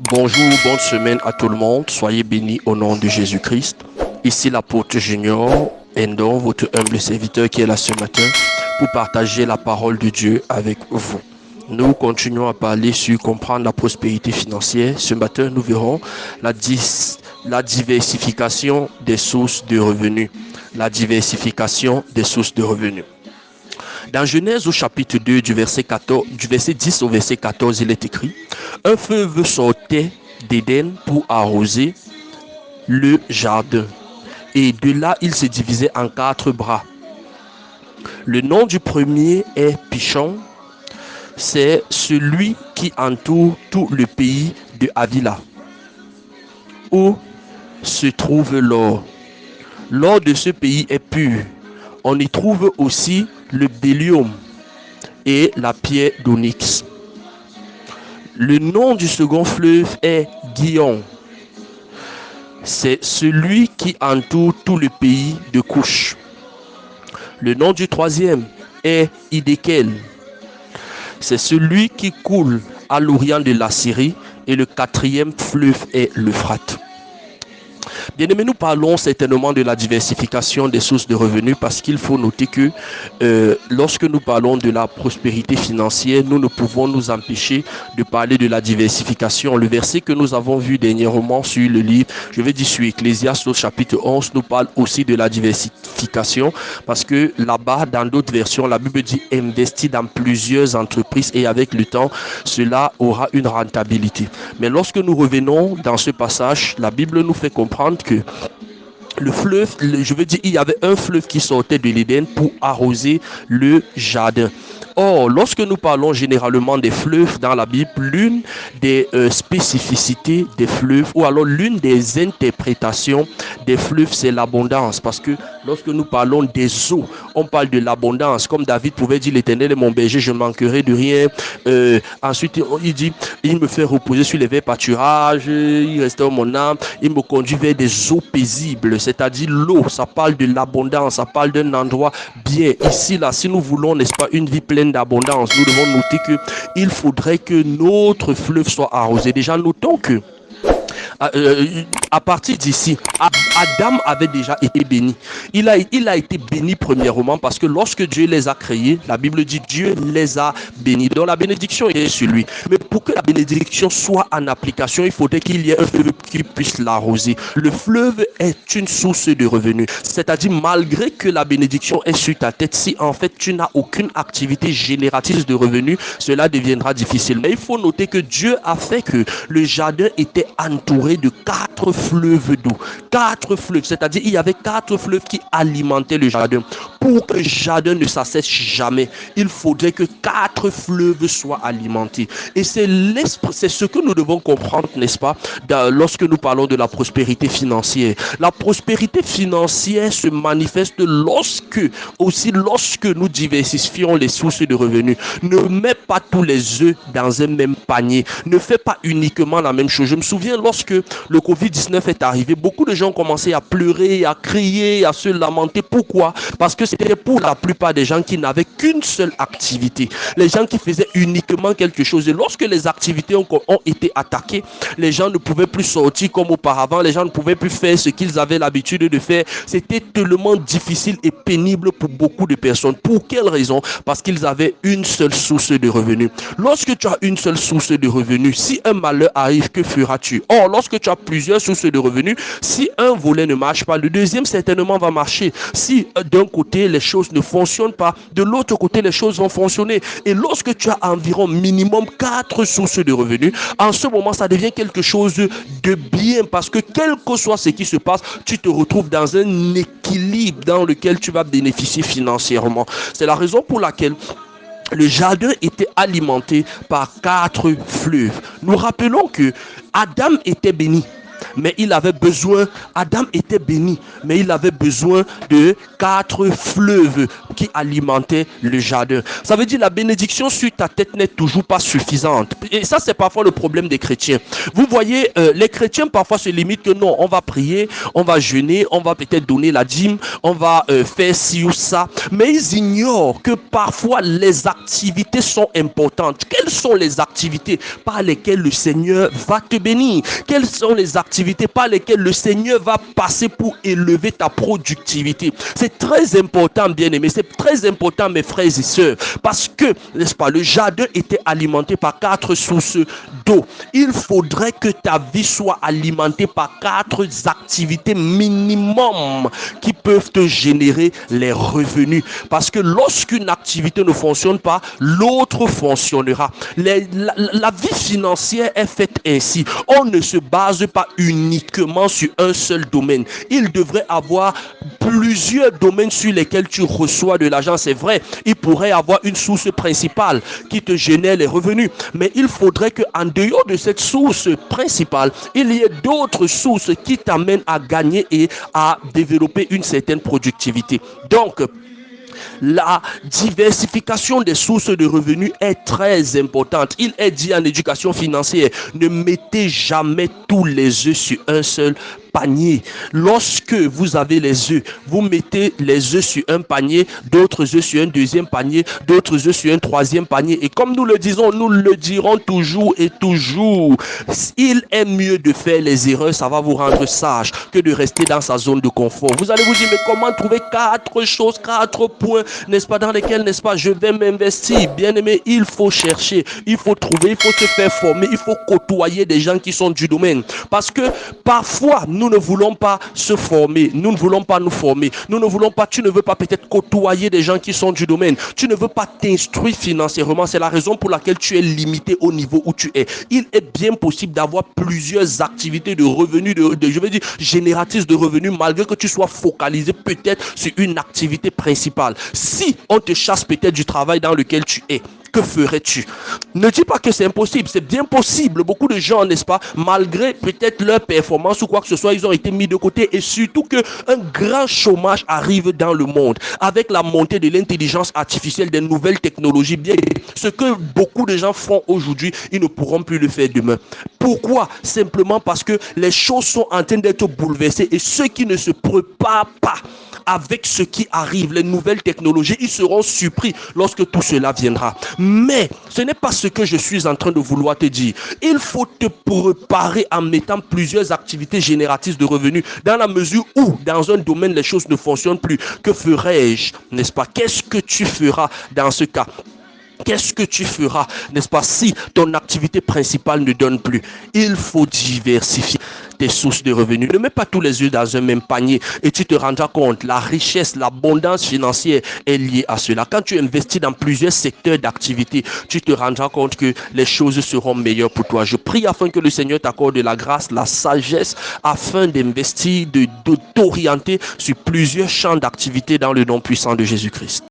Bonjour, bonne semaine à tout le monde. Soyez bénis au nom de Jésus-Christ. Ici l'apôtre Junior Endon, votre humble serviteur qui est là ce matin pour partager la parole de Dieu avec vous. Nous continuons à parler sur comprendre la prospérité financière. Ce matin, nous verrons la diversification des sources de revenus. La diversification des sources de revenus. Dans Genèse au chapitre 2 du verset 10 au verset 14, il est écrit: un fleuve sortait d'Éden pour arroser le jardin. Et de là, il se divisait en 4 bras. Le nom du premier est Pichon. C'est celui qui entoure tout le pays de Havila, où se trouve l'or. L'or de ce pays est pur. On y trouve aussi le bélium et la pierre d'onyx. Le nom du second fleuve est Gihon. C'est celui qui entoure tout le pays de Couche. Le nom du troisième est Hiddekel. C'est celui qui coule à l'orient de la Syrie. Et le quatrième fleuve est l'Euphrate. Bien-aimés, nous parlons certainement de la diversification des sources de revenus parce qu'il faut noter que lorsque nous parlons de la prospérité financière, nous ne pouvons nous empêcher de parler de la diversification. Le verset que nous avons vu dernièrement sur le livre, je vais dire sur Ecclésiaste au chapitre 11, nous parle aussi de la diversification parce que là-bas, dans d'autres versions, la Bible dit investir dans plusieurs entreprises et avec le temps, cela aura une rentabilité. Mais lorsque nous revenons dans ce passage, la Bible nous fait comprendre que le fleuve, il y avait un fleuve qui sortait de l'Éden pour arroser le jardin. Or, lorsque nous parlons généralement des fleuves dans la Bible, l'une des spécificités des fleuves, ou alors l'une des interprétations des fleuves, c'est l'abondance. Parce que lorsque nous parlons des eaux, on parle de l'abondance. Comme David pouvait dire: l'Éternel est mon berger, je ne manquerai de rien. Ensuite, il dit: il me fait reposer sur les verts pâturages, il restaure mon âme, il me conduit vers des eaux paisibles. C'est-à-dire l'eau, ça parle de l'abondance, ça parle d'un endroit bien. Ici, là, si nous voulons, n'est-ce pas, une vie pleine d'abondance, nous devons noter que il faudrait que notre fleuve soit arrosé. Déjà, notons que à partir d'ici, Adam avait déjà été béni. Il a été béni premièrement parce que lorsque Dieu les a créés, la Bible dit Dieu les a bénis. Donc la bénédiction est sur lui. Mais pour que la bénédiction soit en application, il faudrait qu'il y ait un fleuve qui puisse l'arroser. Le fleuve est une source de revenus. C'est-à-dire, malgré que la bénédiction est sur ta tête, si en fait tu n'as aucune activité génératrice de revenus, cela deviendra difficile. Mais il faut noter que Dieu a fait que le jardin était entouré de 4 fleuves d'eau. 4 fleuves, c'est-à-dire il y avait 4 fleuves qui alimentaient le jardin. Pour que le jardin ne s'assèche jamais, il faudrait que 4 fleuves soient alimentés. Et c'est ce que nous devons comprendre, n'est-ce pas, lorsque nous parlons de la prospérité financière. La prospérité financière se manifeste lorsque nous diversifions les sources de revenus. Ne mets pas tous les œufs dans un même panier. Ne fais pas uniquement la même chose. Je me souviens lorsque le Covid-19 est arrivé, beaucoup de gens ont commencé à pleurer, à crier, à se lamenter. Pourquoi? Parce que c'était pour la plupart des gens qui n'avaient qu'une seule activité. Les gens qui faisaient uniquement quelque chose. Et lorsque les activités ont été attaquées, les gens ne pouvaient plus sortir comme auparavant. Les gens ne pouvaient plus faire ce qu'ils avaient l'habitude de faire. C'était tellement difficile et pénible pour beaucoup de personnes. Pour quelle raison? Parce qu'ils avaient une seule source de revenus. Lorsque tu as une seule source de revenus, si un malheur arrive, que feras-tu? Or, lorsque tu as plusieurs sources de revenus, si un volet ne marche pas, le deuxième certainement va marcher. Si d'un côté les choses ne fonctionnent pas, de l'autre côté les choses vont fonctionner. Et lorsque tu as environ minimum 4 sources de revenus, en ce moment ça devient quelque chose de bien, parce que quel que soit ce qui se passe, tu te retrouves dans un équilibre dans lequel tu vas bénéficier financièrement. C'est la raison pour laquelle le jardin était alimenté par 4 fleuves. Nous rappelons que Adam était béni. mais il avait besoin, Adam était béni, mais il avait besoin de 4 fleuves qui alimentaient le jardin. Ça veut dire la bénédiction sur ta tête n'est toujours pas suffisante. Et ça, c'est parfois le problème des chrétiens. Vous voyez, les chrétiens parfois se limitent que non, on va prier, on va jeûner, on va peut-être donner la dîme, on va faire ci ou ça, mais ils ignorent que parfois les activités sont importantes. Quelles sont les activités par lesquelles le Seigneur va te bénir? Quelles sont les activités par lesquelles le Seigneur va passer pour élever ta productivité? C'est très important, bien-aimés, c'est très important, mes frères et sœurs, parce que, n'est-ce pas, le jardin était alimenté par 4 sources d'eau. Il faudrait que ta vie soit alimentée par 4 activités minimum qui peuvent te générer les revenus. Parce que lorsqu'une activité ne fonctionne pas, l'autre fonctionnera. La vie financière est faite ainsi. On ne se base pas uniquement sur un seul domaine. Il devrait avoir plusieurs domaines sur lesquels tu reçois de l'argent. C'est vrai, il pourrait y avoir une source principale qui te génère les revenus. Mais il faudrait qu'en dehors de cette source principale, il y ait d'autres sources qui t'amènent à gagner et à développer une certaine productivité. Donc, la diversification des sources de revenus est très importante. Il est dit en éducation financière, ne mettez jamais tous les œufs sur un seul panier. Lorsque vous avez les œufs, vous mettez les œufs sur un panier, d'autres œufs sur un deuxième panier, d'autres œufs sur un troisième panier. Et comme nous le disons, nous le dirons toujours et toujours, il est mieux de faire les erreurs, ça va vous rendre sage, que de rester dans sa zone de confort. Vous allez vous dire, mais comment trouver 4 choses, 4 points, n'est-ce pas, dans lesquels, n'est-ce pas, je vais m'investir? Bien aimé, il faut chercher, il faut trouver, il faut se faire former, il faut côtoyer des gens qui sont du domaine. Parce que parfois, nous ne voulons pas se former, nous ne voulons pas nous former, nous ne voulons pas, tu ne veux pas peut-être côtoyer des gens qui sont du domaine, tu ne veux pas t'instruire financièrement, c'est la raison pour laquelle tu es limité au niveau où tu es. Il est bien possible d'avoir plusieurs activités de revenus, je veux dire, génératrices de revenus, malgré que tu sois focalisé peut-être sur une activité principale. Si on te chasse peut-être du travail dans lequel tu es, que ferais-tu? Ne dis pas que c'est impossible, c'est bien possible. Beaucoup de gens, n'est-ce pas, malgré peut-être leur performance ou quoi que ce soit, ils ont été mis de côté, et surtout qu'un grand chômage arrive dans le monde avec la montée de l'intelligence artificielle, des nouvelles technologies. Bien, ce que beaucoup de gens font aujourd'hui, ils ne pourront plus le faire demain. Pourquoi? Simplement parce que les choses sont en train d'être bouleversées, et ceux qui ne se préparent pas avec ce qui arrive, les nouvelles technologies, ils seront surpris lorsque tout cela viendra. Mais ce n'est pas ce que je suis en train de vouloir te dire. Il faut te préparer en mettant plusieurs activités génératrices de revenus, dans la mesure où dans un domaine les choses ne fonctionnent plus. Que ferais-je, n'est-ce pas? Qu'est-ce que tu feras dans ce cas? Qu'est-ce que tu feras, n'est-ce pas, si ton activité principale ne donne plus? Il faut diversifier tes sources de revenus. Ne mets pas tous les œufs dans un même panier, et tu te rendras compte, la richesse, l'abondance financière est liée à cela. Quand tu investis dans plusieurs secteurs d'activité, tu te rendras compte que les choses seront meilleures pour toi. Je prie afin que le Seigneur t'accorde la grâce, la sagesse, afin d'investir, de t'orienter sur plusieurs champs d'activité dans le nom puissant de Jésus-Christ.